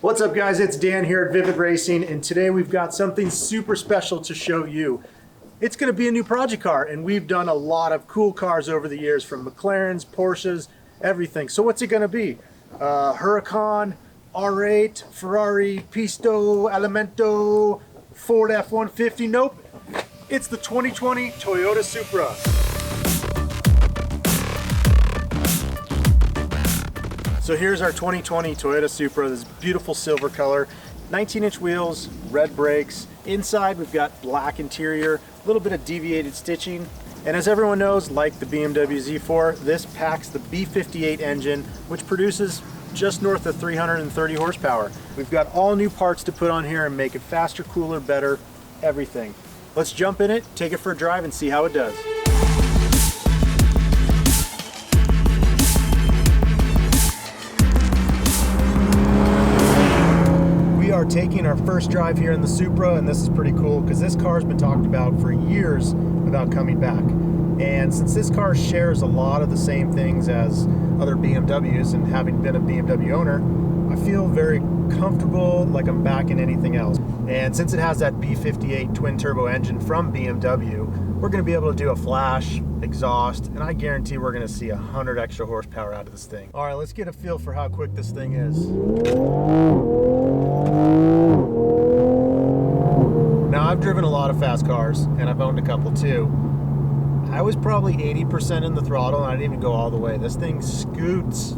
What's up guys, it's Dan here at Vivid Racing, and today we've got something super special to show you. It's going to be a new project car, and we've done a lot of cool cars over the years, from McLarens, Porsches, everything. So what's it going to be? Huracan, R8, Ferrari, Pisto, Elemento, Ford F-150? Nope, it's the 2020 Toyota Supra. So here's our 2020 Toyota Supra, this beautiful silver color, 19-inch wheels, red brakes. Inside we've got black interior, a little bit of deviated stitching. And as everyone knows, like the BMW Z4, this packs the B58 engine, which produces just north of 330 horsepower. We've got all new parts to put on here and make it faster, cooler, better, everything. Let's jump in it, take it for a drive, and see how it does. We are taking our first drive here in the Supra, and this is pretty cool because this car's been talked about for years about coming back. And since this car shares a lot of the same things as other BMWs, and having been a BMW owner, I feel very comfortable, like I'm back in anything else. And since it has that B58 twin turbo engine from BMW, we're going to be able to do a flash, exhaust, and I guarantee we're going to see 100 extra horsepower out of this thing. All right, let's get a feel for how quick this thing is. Now, I've driven a lot of fast cars, and I've owned a couple too. I was probably 80% in the throttle, and I didn't even go all the way. This thing scoots.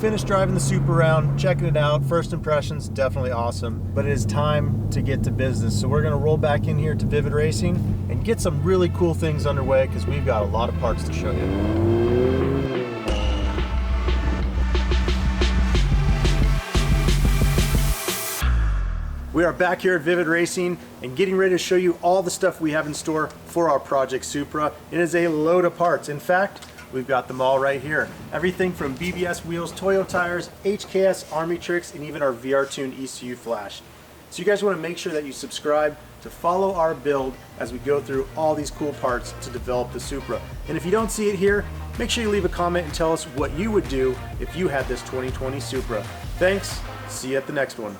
Finished driving the Supra around, checking it out. First impressions, definitely awesome, but it is time to get to business. So we're gonna roll back in here to Vivid Racing and get some really cool things underway, because we've got a lot of parts to show you. We are back here at Vivid Racing and getting ready to show you all the stuff we have in store for our Project Supra. It is a load of parts. In fact, we've got them all right here. Everything from BBS wheels, Toyo tires, HKS, Armytrix, and even our VRTuned ECU flash. So you guys want to make sure that you subscribe to follow our build as we go through all these cool parts to develop the Supra. And if you don't see it here, make sure you leave a comment and tell us what you would do if you had this 2020 Supra. Thanks, see you at the next one.